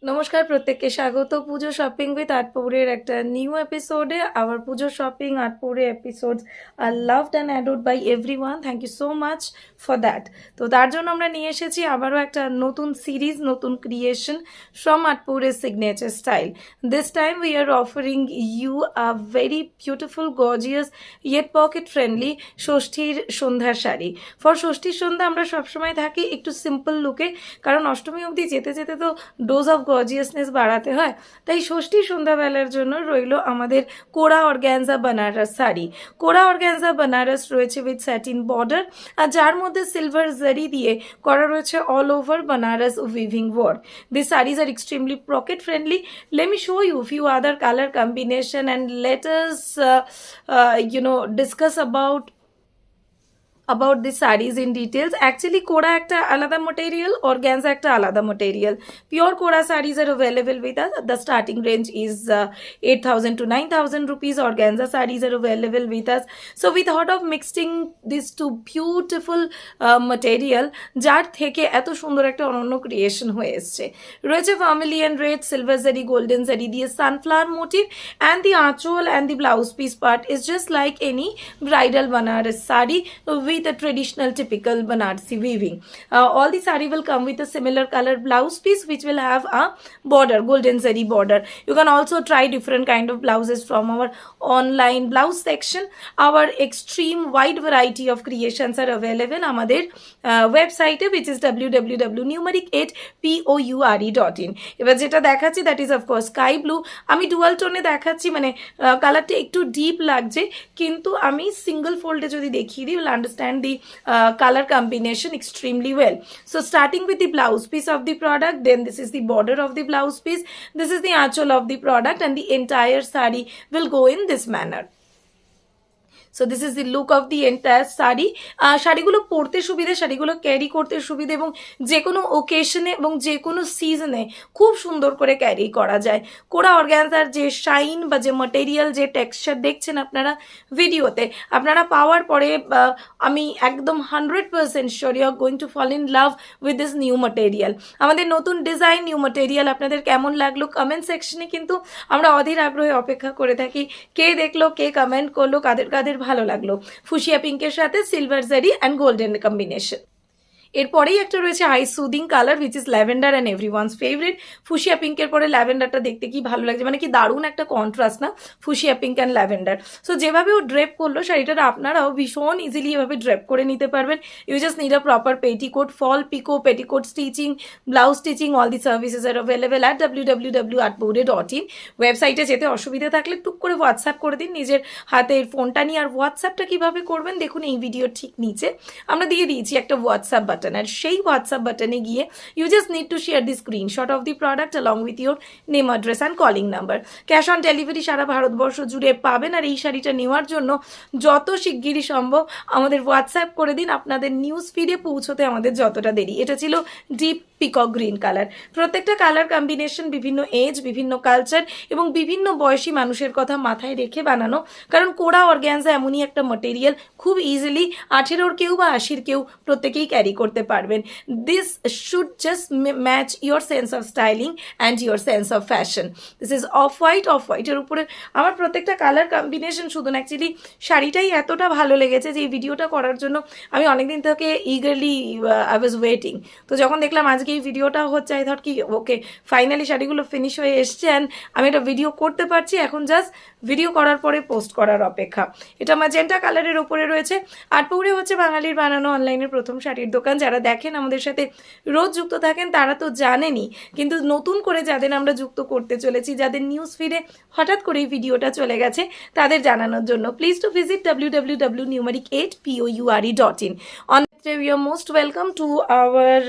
নমস্কার প্রত্যেককে স্বাগত পুজো শপিং উইথ আর্টপৌরের একটা নিউ এপিসোডে। Our Pujo shopping Aatpoure episodes are loved and অ্যাডোড by everyone. Thank you so much for that. তো তার জন্য আমরা নিয়ে এসেছি আবারও একটা নতুন সিরিজ, নতুন ক্রিয়েশন ফ্রম আর্টপৌরের signature style. This time we are offering you a very beautiful gorgeous yet pocket friendly ষষ্ঠীর সন্ধ্যার শাড়ি। ফর ষষ্ঠীর সন্ধ্যা আমরা সবসময় থাকি একটু সিম্পল লুকে, কারণ অষ্টমী অবধি যেতে যেতে তো ডোজ অফ গর্জিয়াসনেস বাড়াতে হয়। তাই ষষ্ঠী সন্ধ্যাবেলার জন্য রইল আমাদের কোরা অর্গ্যানজা বানারস শাড়ি। কোরা অর্গ্যানজা বানারস রয়েছে উইথ স্যাটিন বর্ডার, আর যার মধ্যে সিলভার জারি দিয়ে করা রয়েছে all over Banaras weaving work. This saris are extremely pocket friendly. Let me show you few other color combination and let us discuss about the sarees in details. Actually কোরা একটা আলাদা material, organza একটা আলাদা material. Pure কোরা sarees are available with us. The starting range is 8,000 to 9,000 rupees. Organza sarees are available with us. So we thought of mixing these two beautiful material, যার থেকে এত সুন্দর একটা অনন্য ক্রিয়েশন হয়ে এসছে। রয়েছে vermilion red, silver zari, golden zari দিয়ে sunflower motif, and the aanchol and the blouse piece part is just like any bridal Banaras sari with a traditional typical Banarsi weaving. All the sari will come with a similar color blouse piece which will have a border, golden zari border. You can also try different kind of blouses from our online blouse section. Our extreme wide variety of creations are available আমাদের ওয়েবসাইটে, which is www.numeric8pour.in. এবার যেটা দেখাচ্ছি that is of course sky blue. আমি dual টোনে দেখাচ্ছি, মানে কালারটা একটু ডিপ লাগছে, কিন্তু আমি সিঙ্গল ফোল্ডে যদি দেখিয়ে দিই, will understand the color combination extremely well. So starting with the blouse piece of the product, then this is the border of the blouse piece, this is the aanchol of the product, and the entire saree will go in this manner. So this is the look of the entire sari. শাড়িগুলো পরতে সুবিধে, শাড়িগুলো carry করতে সুবিধে, এবং যে কোনো ওকেশনে এবং যে কোনো সিজনে খুব সুন্দর করে ক্যারি করা যায়। কোরা অর্গ্যানজার যে শাইন বা যে ম্যাটেরিয়াল, যে টেক্সচার দেখছেন আপনারা ভিডিওতে, আপনারা পাওয়ার পরে আমি একদম 100% sure you are going to fall in love with this new material. আমাদের নতুন ডিজাইন, নিউ ম্যাটেরিয়াল আপনাদের কেমন লাগলো কমেন্ট সেকশনে কিন্তু আমরা অধীর আগ্রহে অপেক্ষা করে থাকি। কে দেখলো, কে কমেন্ট করলো, কাদের কাদের ভালো লাগলো। ফুশিয়া পিঙ্কের সাথে সিলভার জারি অ্যান্ড গোল্ডেন কম্বিনেশন। এরপরেই একটা রয়েছে eye soothing colour which is lavender and everyone's favourite. Fuchsia পিঙ্কের পরে ল্যাভেন্ডারটা দেখতে কি ভালো লাগছে, মানে কি দারুণ একটা কন্ট্রাস্ট না, fuchsia pink and lavender. So যেভাবে ও ড্রেপ করলো শাড়িটা, আপনারাও ভীষণ ইজিলি এভাবে ড্রেপ করে নিতে পারবেন। You just need a proper petticoat, fall pico, petticoat stitching, blouse stitching, all the services are available at www.artpure.in। ওয়েবসাইটে যেতে অসুবিধা থাকলে টুক করে হোয়াটসঅ্যাপ করে দিন নিজের হাতের ফোনটা নিয়ে। আর হোয়াটসঅ্যাপটা কীভাবে করবেন দেখুন এই ভিডিওর ঠিক নিচে আমরা দিয়ে দিয়েছি একটা হোয়াটসঅ্যাপ বাটন, আর সেই হোয়াটসঅ্যাপ বাটনে গিয়ে you just need to share the screenshot of the product along with your name, address and calling number. Cash on delivery সারা ভারতবর্ষ জুড়ে পাবেন। আর এই শাড়িটা নেওয়ার জন্য যত শিগগিরই সম্ভব আমাদের হোয়াটসঅ্যাপ করে দিন, আপনাদের নিউজ ফিডে পৌঁছতে আমাদের যতটা দেরি। এটা ছিল ডিপ পিকক গ্রিন কালার। প্রত্যেকটা কালার কম্বিনেশন বিভিন্ন এজ, বিভিন্ন কালচার এবং বিভিন্ন বয়সী মানুষের কথা মাথায় রেখে বানানো, কারণ কোরা অর্গ্যানজা এমনই একটা ম্যাটেরিয়াল খুব ইজিলি 18 কেউ বা 80 কেউ প্রত্যেকেই ক্যারি করতে পারবেন। This should just match your sense of styling and your sense of fashion. This is of হোয়াইটের উপরে আমার প্রত্যেকটা কালার কম্বিনেশন শুধু না, অ্যাকচুয়ালি শাড়িটাই এতটা ভালো লেগেছে যে এই ভিডিওটা করার জন্য আমি অনেকদিন থেকে ইগারলি আই ওয়াজ ওয়েটিং। তো যখন দেখলাম আজকে এই ভিডিওটা হচ্ছে, আই থট কি ওকে ফাইনালি শাড়িগুলো ফিনিশ হয়ে এসছে অ্যান্ড আমি এটা ভিডিও করতে পারছি। এখন জাস্ট ভিডিও করার পরে পোস্ট করার অপেক্ষা। এটা ম্যাজেন্টা কালারের ওপরে রয়েছে। আর্টপৌরে হচ্ছে বাঙালির বানানো অনলাইনের প্রথম শাড়ির দোকান। যারা দেখেন আমাদের সাথে রোজ যুক্ত থাকেন তারা তো জানেনই, কিন্তু নতুন করে যাদের আমরা যুক্ত করতে চলেছি, যাদের নিউজ ফিডে হঠাৎ করে এই ভিডিওটা চলে গেছে, তাদের জানানোর জন্য please to visit www.numeric8pour.in. On you are most welcome to our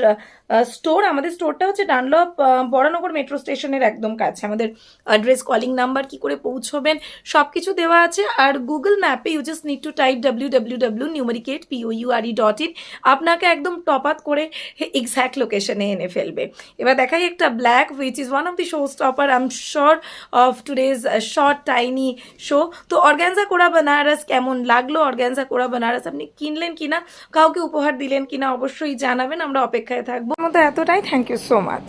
store. আমাদের স্টোরটা হচ্ছে ডানলপ বড়নগর মেট্রো স্টেশনের একদম কাছে। আমাদের অ্যাড্রেস, কলিং নাম্বার, কি করে পৌঁছবেন সব কিছু দেওয়া আছে। আর গুগল ম্যাপে you just need to type www.numeric8pour.in। আপনাকে একদম টপ আপ করে এক্স্যাক্ট লোকেশনে এনে ফেলবে। এবার দেখাই একটা black which is one of the show stopper I am sure of today's short tiny show. তো অর্গ্যানজা কোরা বানারস কেমন লাগলো, অর্গ্যানজা কোরা বানারস আপনি কিনলেন কিনা, কাউকে উপহার দিলেন কিনা অবশ্যই জানাবেন, আমরা অপেক্ষায় থাকবো। মতো এতটাই, থ্যাংক ইউ সো মাচ।